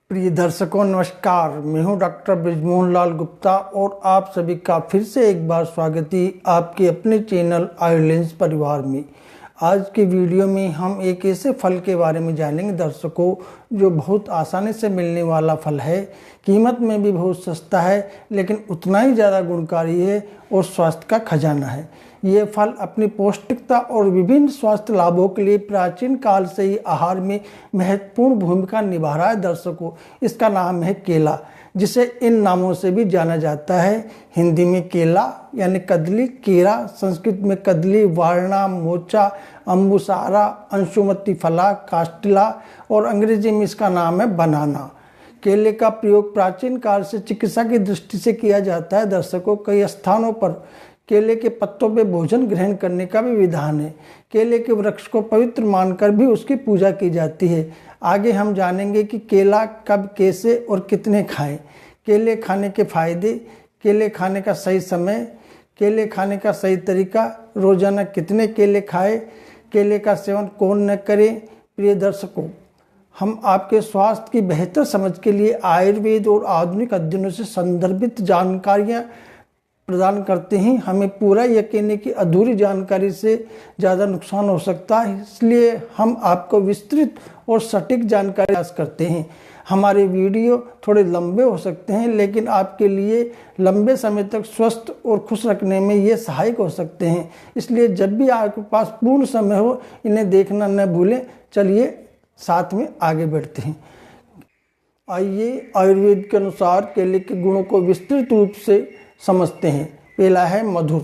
प्रिय दर्शकों नमस्कार। मैं हूं डॉक्टर बृजमोहन लाल गुप्ता और आप सभी का फिर से एक बार स्वागत है आपके अपने चैनल आयुर्लेंस परिवार में। आज के वीडियो में हम एक ऐसे फल के बारे में जानेंगे दर्शकों, जो बहुत आसानी से मिलने वाला फल है, कीमत में भी बहुत सस्ता है, लेकिन उतना ही ज़्यादा गुणकारी है और स्वास्थ्य का खजाना है। ये फल अपनी पौष्टिकता और विभिन्न स्वास्थ्य लाभों के लिए प्राचीन काल से ही आहार में महत्वपूर्ण भूमिका निभा रहा है दर्शकों। इसका नाम है केला, जिसे इन नामों से भी जाना जाता है। हिंदी में केला यानी कदली, केरा संस्कृत में कदली, वारणा, मोचा, अम्बुसारा, अंशुमती फला, कास्टिला और अंग्रेजी में इसका नाम है बनाना। केले का प्रयोग प्राचीन काल से चिकित्सा की दृष्टि से किया जाता है दर्शकों। कई स्थानों पर केले के पत्तों पे भोजन ग्रहण करने का भी विधान है। केले के वृक्ष को पवित्र मानकर भी उसकी पूजा की जाती है। आगे हम जानेंगे कि केला कब, कैसे और कितने खाएं, केले खाने के फायदे, केले खाने का सही समय, केले खाने का सही तरीका, रोजाना कितने केले खाएं, केले का सेवन कौन न करे। प्रिय दर्शकों, हम आपके स्वास्थ्य की बेहतर समझ के लिए आयुर्वेद और आधुनिक अध्ययनों से संदर्भित जानकारियाँ प्रदान करते हैं। हमें पूरा यकीन है कि अधूरी जानकारी से ज़्यादा नुकसान हो सकता है, इसलिए हम आपको विस्तृत और सटीक जानकारी प्रयास करते हैं। हमारे वीडियो थोड़े लंबे हो सकते हैं, लेकिन आपके लिए लंबे समय तक स्वस्थ और खुश रखने में ये सहायक हो सकते हैं। इसलिए जब भी आपके पास पूर्ण समय हो, इन्हें देखना न भूलें। चलिए साथ में आगे बढ़ते हैं। आइए आयुर्वेद के अनुसार केले के गुणों को विस्तृत रूप से समझते हैं। पहला है मधुर।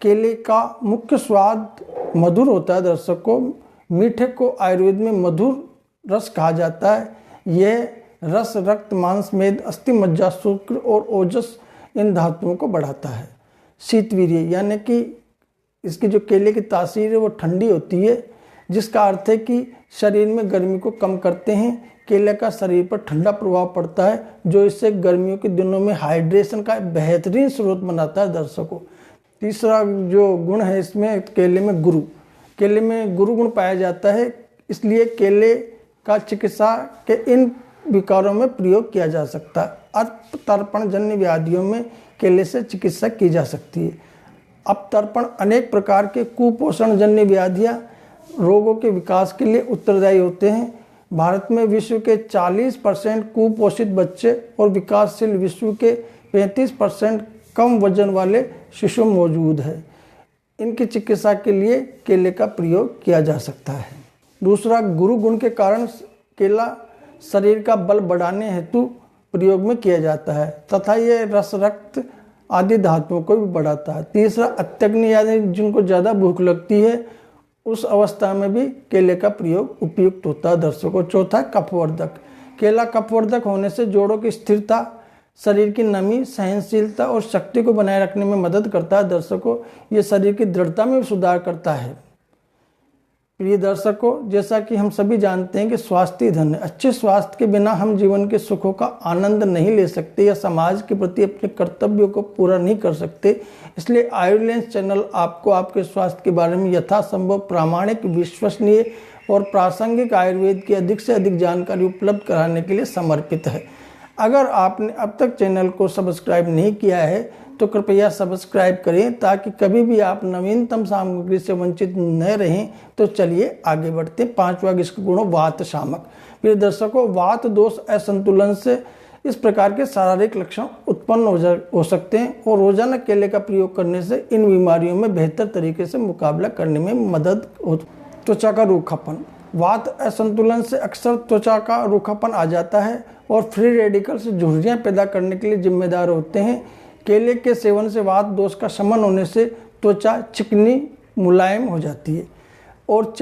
केले का मुख्य स्वाद मधुर होता है दर्शकों। मीठे को आयुर्वेद में मधुर रस कहा जाता है। यह रस रक्त, मांस, मेद, अस्थि, मज्जा, शुक्र और ओजस इन धातुओं को बढ़ाता है। शीतवीर्य यानी कि इसकी जो केले की तासीर है वो ठंडी होती है, जिसका अर्थ है कि शरीर में गर्मी को कम करते हैं। केले का शरीर पर ठंडा प्रभाव पड़ता है, जो इससे गर्मियों के दिनों में हाइड्रेशन का बेहतरीन स्रोत बनाता है दर्शकों। तीसरा जो गुण है इसमें, केले में गुरु, केले में गुरु गुण पाया जाता है। इसलिए केले का चिकित्सा के इन विकारों में प्रयोग किया जा सकता है। अपतर्पण जन्य व्याधियों में केले से चिकित्सा की जा सकती है। अपतर्पण अनेक प्रकार के कुपोषण जन्य व्याधियाँ रोगों के विकास के लिए उत्तरदायी होते हैं। भारत में विश्व के 40% कुपोषित बच्चे और विकासशील विश्व के 35% कम वजन वाले शिशु मौजूद है। इनकी चिकित्सा के लिए केले का प्रयोग किया जा सकता है। दूसरा, गुरु गुण के कारण केला शरीर का बल बढ़ाने हेतु प्रयोग में किया जाता है तथा ये रस, रक्त आदि धातुओं को भी बढ़ाता है। तीसरा, अत्यग्नि यानी जिनको ज़्यादा भूख लगती है, उस अवस्था में भी केले का प्रयोग उपयुक्त होता है दर्शकों। चौथा, कफवर्धक। केला कफवर्धक होने से जोड़ों की स्थिरता, शरीर की नमी, सहनशीलता और शक्ति को बनाए रखने में मदद करता है दर्शकों। ये शरीर की दृढ़ता में भी सुधार करता है। प्रिय दर्शकों, जैसा कि हम सभी जानते हैं कि स्वास्थ्य धन है। अच्छे स्वास्थ्य के बिना हम जीवन के सुखों का आनंद नहीं ले सकते या समाज के प्रति अपने कर्तव्यों को पूरा नहीं कर सकते। इसलिए आयुर्लेंस चैनल आपको आपके स्वास्थ्य के बारे में यथासंभव प्रामाणिक, विश्वसनीय और प्रासंगिक आयुर्वेद की अधिक से अधिक जानकारी उपलब्ध कराने के लिए समर्पित है। अगर आपने अब तक चैनल को सब्सक्राइब नहीं किया है तो कृपया सब्सक्राइब करें, ताकि कभी भी आप नवीनतम सामग्री से वंचित न रहें। तो चलिए आगे बढ़ते हैं। पांचवा इसका गुण, वात शामक। प्रिय दर्शकों, वात दोष असंतुलन से इस प्रकार के शारीरिक लक्षण उत्पन्न हो सकते हैं और रोजाना केले का प्रयोग करने से इन बीमारियों में बेहतर तरीके से मुकाबला करने में मदद होती है। त्वचा का रूखापन। वात असंतुलन से अक्सर त्वचा का रूखापन आ जाता है और फ्री रेडिकल से झुर्रियाँ पैदा करने के लिए जिम्मेदार होते हैं। केले के सेवन से वात दोष का शमन होने से त्वचा चिकनी, मुलायम हो जाती है और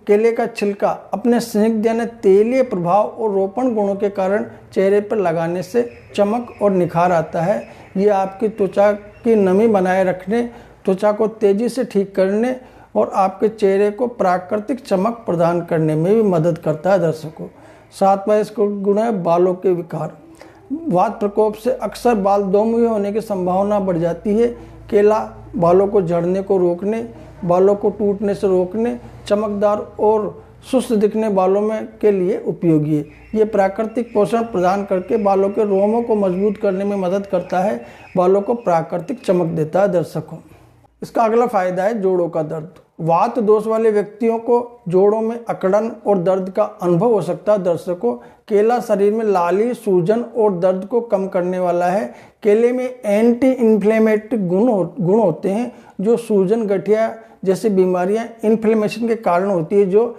केले का छिलका अपने स्निग्ध यानी तेलीय प्रभाव और रोपण गुणों के कारण चेहरे पर लगाने से चमक और निखार आता है। ये आपकी त्वचा की नमी बनाए रखने, त्वचा को तेजी से ठीक करने और आपके चेहरे को प्राकृतिक चमक प्रदान करने में भी मदद करता है दर्शकों। सातवां इसका गुण है, बालों के विकार। वात प्रकोप से अक्सर बाल दोमुखे होने की संभावना बढ़ जाती है। केला बालों को झड़ने को रोकने, बालों को टूटने से रोकने, चमकदार और सुस्त दिखने बालों में के लिए उपयोगी है। ये प्राकृतिक पोषण प्रदान करके बालों के रोमों को मजबूत करने में मदद करता है, बालों को प्राकृतिक चमक देता है दर्शकों। इसका अगला फायदा है जोड़ों का दर्द। वात दोष वाले व्यक्तियों को जोड़ों में अकड़न और दर्द का अनुभव हो सकता है दर्शकों। केला शरीर में लाली, सूजन और दर्द को कम करने वाला है। केले में एंटी इन्फ्लेमेटरी गुण होते हैं जो सूजन, गठिया जैसी बीमारियां इन्फ्लेमेशन के कारण होती है, जो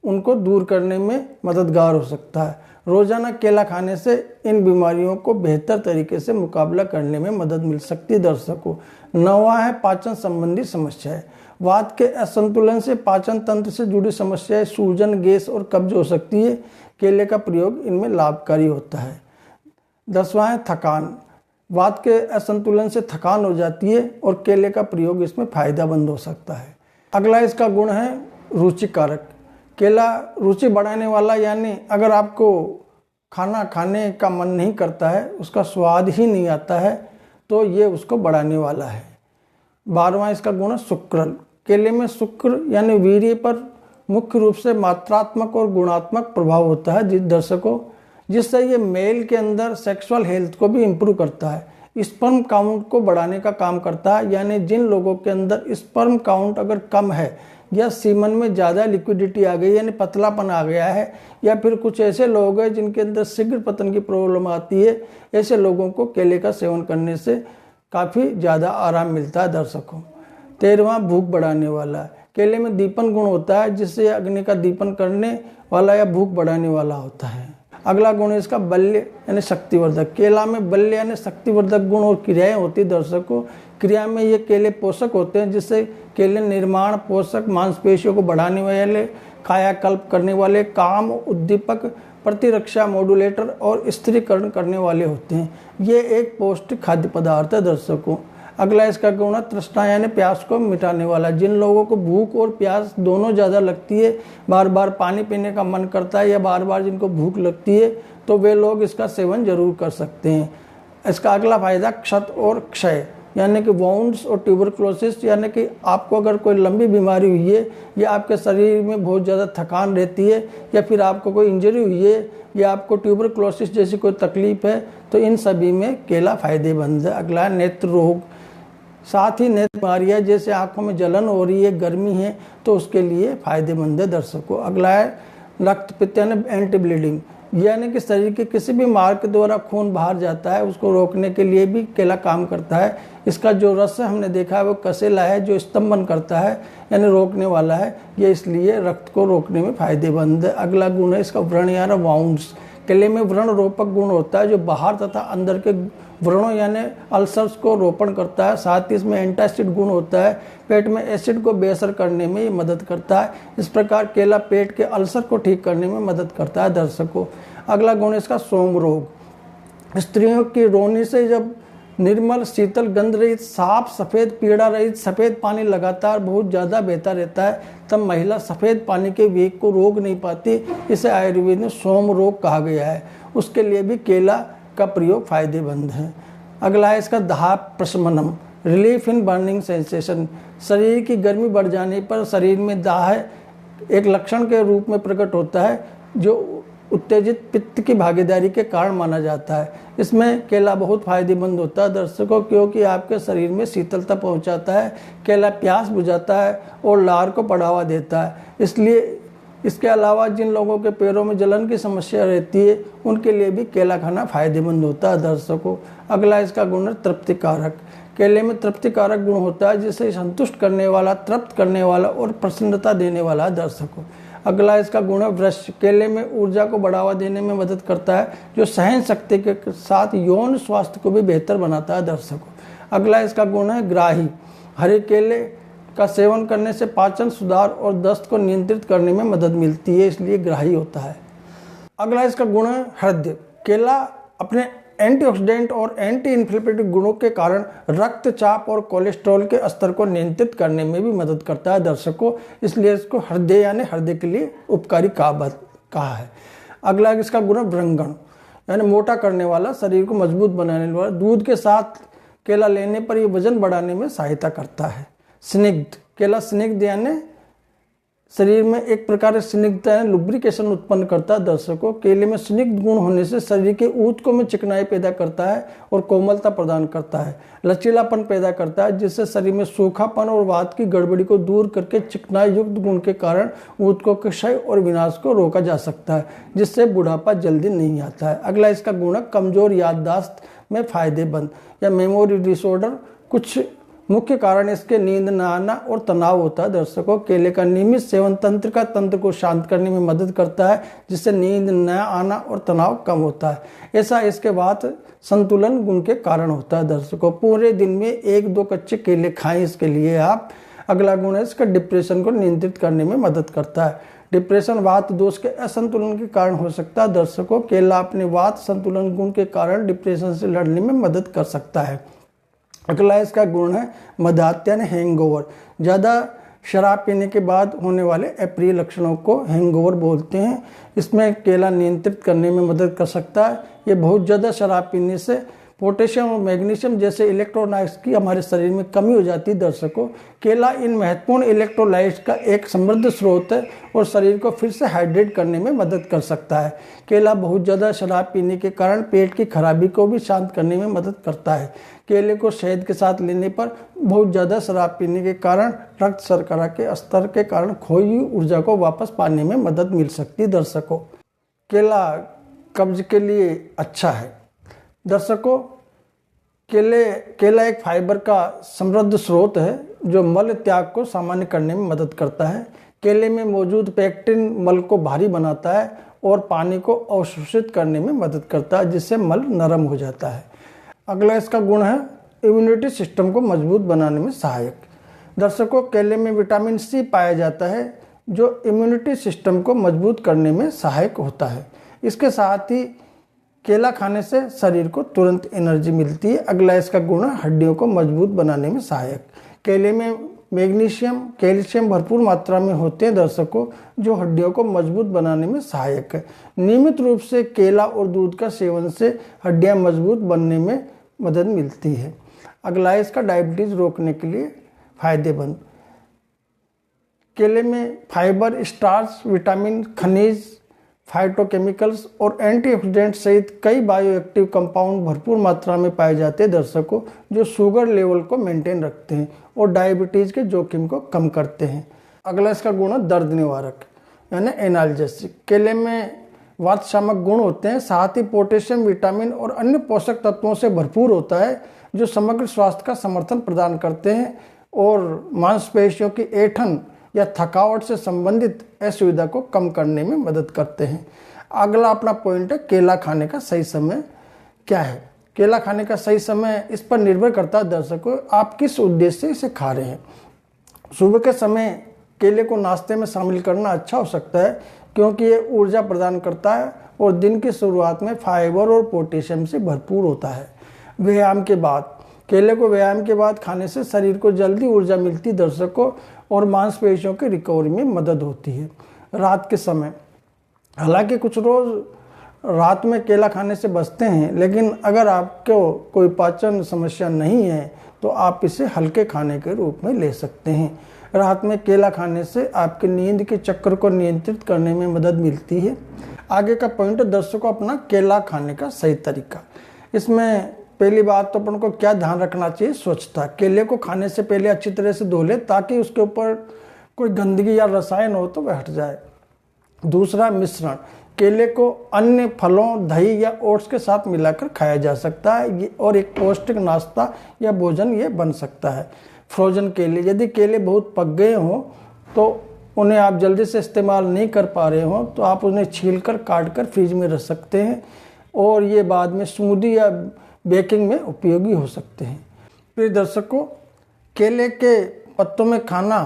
उनको दूर करने में मददगार हो सकता है। रोजाना केला खाने से इन बीमारियों को बेहतर तरीके से मुकाबला करने में मदद मिल सकती है दर्शकों। 9वां है पाचन संबंधी समस्याएं। वात के असंतुलन से पाचन तंत्र से जुड़ी समस्याएं, सूजन, गैस और कब्ज हो सकती है। केले का प्रयोग इनमें लाभकारी होता है। 10वां है थकान। वात के असंतुलन से थकान हो जाती है और केले का प्रयोग इसमें फायदेमंद हो सकता है। अगला इसका गुण है रुचिकारक। केला रुचि बढ़ाने वाला, यानी अगर आपको खाना खाने का मन नहीं करता है, उसका स्वाद ही नहीं आता है, तो ये उसको बढ़ाने वाला है। 12वां इसका गुण है शुक्रल। केले में शुक्र यानी वीर्य पर मुख्य रूप से मात्रात्मक और गुणात्मक प्रभाव होता है दर्शकों, जिससे ये मेल के अंदर सेक्सुअल हेल्थ को भी इम्प्रूव करता है। स्पर्म काउंट को बढ़ाने का काम करता है, यानी जिन लोगों के अंदर स्पर्म काउंट अगर कम है या सीमन में ज़्यादा लिक्विडिटी आ गई, यानी पतलापन आ गया है, या फिर कुछ ऐसे लोग हैं जिनके अंदर शीघ्र पतन की प्रॉब्लम आती है, ऐसे लोगों को केले का सेवन करने से काफ़ी ज़्यादा आराम मिलता है दर्शकों। 13वां भूख बढ़ाने वाला। केले में दीपन गुण होता है, जिससे अग्नि का दीपन करने वाला या भूख बढ़ाने वाला होता है। अगला गुण है इसका बल्य यानी शक्तिवर्धक। केला में बल्य यानी शक्तिवर्धक गुण और क्रियाएं होती है दर्शकों। क्रिया में ये केले पोषक होते हैं, जिससे केले निर्माण, पोषक, मांसपेशियों को बढ़ाने वाले, कायाकल्प करने वाले, काम उद्दीपक, प्रतिरक्षा मॉड्यूलेटर और स्थिरीकरण करने वाले होते हैं। ये एक पौष्टिक खाद्य पदार्थ है दर्शकों। अगला इसका गुण है तृष्णा यानी प्यास को मिटाने वाला। जिन लोगों को भूख और प्यास दोनों ज़्यादा लगती है, बार बार पानी पीने का मन करता है, या बार बार जिनको भूख लगती है, तो वे लोग इसका सेवन जरूर कर सकते हैं। इसका अगला फायदा क्षत और क्षय यानी कि वाउंड्स और ट्यूबरक्लोसिस, यानी कि आपको अगर कोई लंबी बीमारी हुई है, या आपके शरीर में बहुत ज़्यादा थकान रहती है, या फिर आपको कोई इंजरी हुई है, या आपको ट्यूबरक्लोसिस जैसी कोई तकलीफ है, तो इन सभी में केला फायदेमंद है। अगला है नेत्र रोग। साथ ही नेत्र बीमारियाँ जैसे आंखों में जलन हो रही है, गर्मी है, तो उसके लिए फायदेमंद है दर्शकों। अगला है रक्तपित्त यानी एंटी ब्लीडिंग, यानी कि शरीर के किसी भी मार्ग के द्वारा खून बाहर जाता है, उसको रोकने के लिए भी केला काम करता है। इसका जो रस हमने देखा है वो कसेला है, जो स्तंभन करता है यानी रोकने वाला है, ये इसलिए रक्त को रोकने में फायदेमंद है। अगला गुण है इसका व्रण यानी वाउंड्स। केले में व्रण रोपक गुण होता है, जो बाहर तथा अंदर के व्रणों यानी अल्सर्स को रोपण करता है। साथ ही इसमें एंटासिड गुण होता है, पेट में एसिड को बेअसर करने में ये मदद करता है। इस प्रकार केला पेट के अल्सर को ठीक करने में मदद करता है दर्शकों। अगला गुण इसका सोम रोग। स्त्रियों की रोनी से जब निर्मल, शीतल, गंध रहित, साफ, सफ़ेद, पीड़ा रहित सफ़ेद पानी लगातार बहुत ज़्यादा बहता रहता है, तब महिला सफ़ेद पानी के वेग को रोक नहीं पाती। इसे आयुर्वेद में सोम रोग कहा गया है। उसके लिए भी केला का प्रयोग फायदेमंद है। अगला है इसका दाह प्रशमनम, रिलीफ इन बर्निंग सेंसेशन। शरीर की गर्मी बढ़ जाने पर शरीर में दाह एक लक्षण के रूप में प्रकट होता है, जो उत्तेजित पित्त की भागीदारी के कारण माना जाता है। इसमें केला बहुत फायदेमंद होता है दर्शकों, क्योंकि आपके शरीर में शीतलता पहुंचाता है। केला प्यास बुझाता है और लार को बढ़ावा देता है। इसलिए इसके अलावा जिन लोगों के पैरों में जलन की समस्या रहती है, उनके लिए भी केला खाना फायदेमंद होता है दर्शकों। अगला इसका गुण है तृप्तिकारक। केले में तृप्तिकारक गुण होता है, जिसे संतुष्ट करने वाला, तृप्त करने वाला और प्रसन्नता देने वाला है दर्शकों। अगला इसका गुण है वृक्ष। केले में ऊर्जा को बढ़ावा देने में मदद करता है, जो सहन शक्ति के साथ यौन स्वास्थ्य को भी बेहतर बनाता है दर्शकों। अगला इसका गुण है ग्राही। हरे केले का सेवन करने से पाचन सुधार और दस्त को नियंत्रित करने में मदद मिलती है, इसलिए ग्राही होता है। अगला इसका गुण है हृदय। केला अपने एंटीऑक्सीडेंट और एंटी इन्फ्लेमेटरी गुणों के कारण रक्तचाप और कोलेस्ट्रॉल के स्तर को नियंत्रित करने में भी मदद करता है दर्शकों, इसलिए इसको हृदय यानी हृदय के लिए उपकारी कहा है। अगला इसका गुण है वृंगण यानी मोटा करने वाला, शरीर को मजबूत बनाने वाला। दूध के साथ केला लेने पर यह वजन बढ़ाने में सहायता करता है। स्निग्ध। केला स्निग्ध यानी शरीर में एक प्रकार से स्निग्धता है, लुब्रिकेशन उत्पन्न करता है। दर्शकों, केले में स्निग्ध गुण होने से शरीर के ऊतकों में चिकनाई पैदा करता है और कोमलता प्रदान करता है, लचीलापन पैदा करता है, जिससे शरीर में सूखापन और वात की गड़बड़ी को दूर करके चिकनाई युक्त गुण के कारण ऊतकों के क्षय और विनाश को रोका जा सकता है, जिससे बुढ़ापा जल्दी नहीं आता है। अगला इसका गुण है कमजोर याददाश्त में फायदेमंद या मेमोरी डिसऑर्डर। कुछ मुख्य कारण इसके नींद न आना और तनाव होता है। दर्शकों, केले का नियमित सेवन तंत्र को शांत करने में मदद करता है, जिससे नींद न आना और तनाव कम होता है। ऐसा इसके वात संतुलन गुण के कारण होता है। दर्शकों, पूरे दिन में 1-2 कच्चे केले खाएं इसके लिए आप। अगला गुण है इसका डिप्रेशन को नियंत्रित करने में मदद करता है। डिप्रेशन वात दोष के असंतुलन के कारण हो सकता है। दर्शकों, केला अपने वात संतुलन गुण के कारण डिप्रेशन से लड़ने में मदद कर सकता है। अगला इसका गुण है मदात्यान हैंगओवर। ज़्यादा शराब पीने के बाद होने वाले अप्रिय लक्षणों को हैंगओवर बोलते हैं। इसमें केला नियंत्रित करने में मदद कर सकता है। ये बहुत ज़्यादा शराब पीने से पोटेशियम और मैग्नीशियम जैसे इलेक्ट्रोलाइट्स की हमारे शरीर में कमी हो जाती है। दर्शकों, केला इन महत्वपूर्ण इलेक्ट्रोलाइट्स का एक समृद्ध स्रोत है और शरीर को फिर से हाइड्रेट करने में मदद कर सकता है। केला बहुत ज़्यादा शराब पीने के कारण पेट की खराबी को भी शांत करने में मदद करता है। केले को शहद के साथ लेने पर बहुत ज़्यादा शराब पीने के कारण रक्त शर्करा के स्तर के कारण खोई हुई ऊर्जा को वापस पाने में मदद मिल सकती है। दर्शकों, कब्ज के लिए अच्छा है। दर्शकों, केला एक फाइबर का समृद्ध स्रोत है जो मल त्याग को सामान्य करने में मदद करता है। केले में मौजूद पेक्टिन मल को भारी बनाता है और पानी को अवशोषित करने में मदद करता है, जिससे मल नरम हो जाता है। अगला इसका गुण है इम्यूनिटी सिस्टम को मजबूत बनाने में सहायक। दर्शकों, केले में विटामिन सी पाया जाता है जो इम्यूनिटी सिस्टम को मजबूत करने में सहायक होता है। इसके साथ ही केला खाने से शरीर को तुरंत एनर्जी मिलती है। अगला इसका गुण है हड्डियों को मजबूत बनाने में सहायक। केले में मैग्नीशियम, कैल्शियम भरपूर मात्रा में होते हैं। दर्शकों, जो हड्डियों को मजबूत बनाने में सहायक है। नियमित रूप से केला और दूध का सेवन से हड्डियां मजबूत बनने में मदद मिलती है। अगला इसका डायबिटीज रोकने के लिए फायदेमंद। केले में फाइबर, स्टार्च, विटामिन, खनिज, फाइटोकेमिकल्स और एंटीऑक्सीडेंट सहित कई बायोएक्टिव कंपाउंड भरपूर मात्रा में पाए जाते हैं। दर्शकों, जो शुगर लेवल को मेंटेन रखते हैं और डायबिटीज के जोखिम को कम करते हैं। अगला इसका गुण है दर्द निवारक यानी एनाल्जेसिक। केले में वात शामक गुण होते हैं, साथ ही पोटेशियम, विटामिन और अन्य पोषक तत्वों से भरपूर होता है, जो समग्र स्वास्थ्य का समर्थन प्रदान करते हैं और मांसपेशियों की ऐंठन या थकावट से संबंधित असुविधा को कम करने में मदद करते हैं। अगला अपना पॉइंट है केला खाने का सही समय क्या है। केला खाने का सही समय इस पर निर्भर करता है। दर्शकों, आप किस उद्देश्य से इसे खा रहे हैं। सुबह के समय केले को नाश्ते में शामिल करना अच्छा हो सकता है, क्योंकि ये ऊर्जा प्रदान करता है और दिन की शुरुआत में फाइबर और पोटेशियम से भरपूर होता है। व्यायाम के बाद, केले को व्यायाम के बाद खाने से शरीर को जल्दी ऊर्जा मिलती दर्शकों और मांसपेशियों की रिकवरी में मदद होती है। रात के समय, हालांकि कुछ रोज रात में केला खाने से बचते हैं, लेकिन अगर आपको कोई पाचन समस्या नहीं है तो आप इसे हल्के खाने के रूप में ले सकते हैं। रात में केला खाने से आपके नींद के चक्र को नियंत्रित करने में मदद मिलती है। आगे का पॉइंट है दर्शकों अपना केला खाने का सही तरीका। इसमें पहली बात तो अपन को क्या ध्यान रखना चाहिए, स्वच्छता। केले को खाने से पहले अच्छी तरह से धो ले ताकि उसके ऊपर कोई गंदगी या रसायन हो तो वह हट जाए। दूसरा, मिश्रण। केले को अन्य फलों, दही या ओट्स के साथ मिलाकर खाया जा सकता है ये और एक पौष्टिक नाश्ता या भोजन ये बन सकता है। फ्रोजन केले, यदि केले बहुत पक गए हों तो उन्हें आप जल्दी से इस्तेमाल नहीं कर पा रहे हों तो आप उन्हें छीलकर काटकर फ्रिज में रख सकते हैं और ये बाद में स्मूदी या बेकिंग में उपयोगी हो सकते हैं। प्रिय दर्शकों, केले के पत्तों में खाना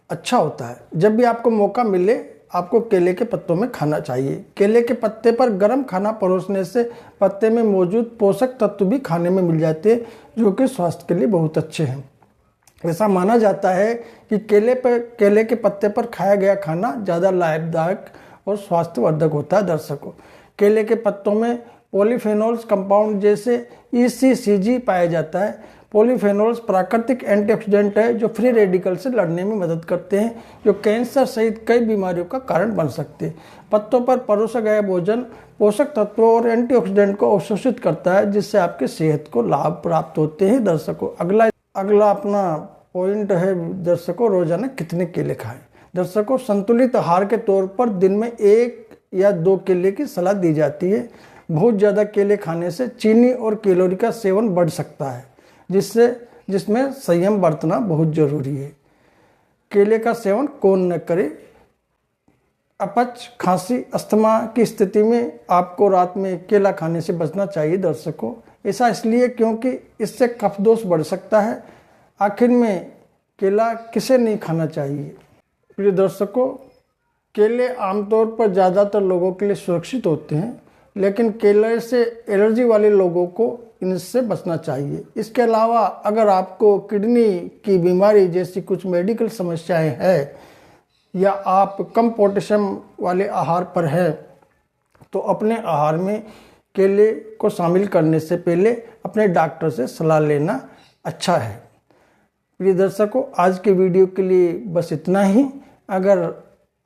अच्छा होता है। जब भी आपको मौका मिले आपको केले के पत्तों में खाना चाहिए। केले के पत्ते पर गर्म खाना परोसने से पत्ते में मौजूद पोषक तत्व भी खाने में मिल जाते हैं, जो कि स्वास्थ्य के लिए बहुत अच्छे हैं। ऐसा माना जाता है कि केले के पत्ते पर खाया गया खाना ज़्यादा लाभदायक और स्वास्थ्यवर्धक होता है। दर्शकों, केले के पत्तों में पॉलीफेनोल्स कंपाउंड जैसे ECCG पाया जाता है। पॉलीफेनोल्स प्राकृतिक एंटीऑक्सीडेंट है जो फ्री रेडिकल से लड़ने में मदद करते हैं, जो कैंसर सहित कई बीमारियों का कारण बन सकते हैं। पत्तों पर परोसा गया भोजन पोषक तत्वों और एंटीऑक्सीडेंट को अवशोषित करता है, जिससे आपकी सेहत को लाभ प्राप्त होते हैं। दर्शकों, अगला अपना पॉइंट है दर्शकों, रोजाना कितने केले खाएं। दर्शकों, संतुलित आहार के तौर पर दिन में 1 या 2 केले की सलाह दी जाती है। बहुत ज़्यादा केले खाने से चीनी और कैलोरी का सेवन बढ़ सकता है, जिसमें संयम बरतना बहुत जरूरी है। केले का सेवन कौन न करे। अपच, खांसी, अस्थमा की स्थिति में आपको रात में केला खाने से बचना चाहिए। दर्शकों, ऐसा इसलिए क्योंकि इससे कफ दोष बढ़ सकता है। आखिर में केला किसे नहीं खाना चाहिए। प्रिय दर्शकों, केले आमतौर पर ज़्यादातर लोगों के लिए सुरक्षित होते हैं, लेकिन केले से एलर्जी वाले लोगों को इनसे बचना चाहिए। इसके अलावा अगर आपको किडनी की बीमारी जैसी कुछ मेडिकल समस्याएं हैं या आप कम पोटेशियम वाले आहार पर हैं, तो अपने आहार में केले को शामिल करने से पहले अपने डॉक्टर से सलाह लेना अच्छा है। प्रिय दर्शकों, आज के वीडियो के लिए बस इतना ही। अगर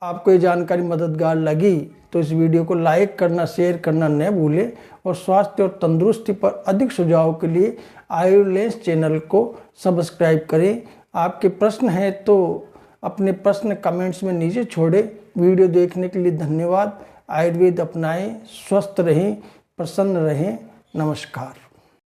आपको ये जानकारी मददगार लगी तो इस वीडियो को लाइक करना, शेयर करना न भूलें और स्वास्थ्य और तंदुरुस्ती पर अधिक सुझाव के लिए आयुर्लेंस चैनल को सब्सक्राइब करें। आपके प्रश्न हैं तो अपने प्रश्न कमेंट्स में नीचे छोड़ें। वीडियो देखने के लिए धन्यवाद। आयुर्वेद अपनाएं, स्वस्थ रहें, प्रसन्न रहें। नमस्कार।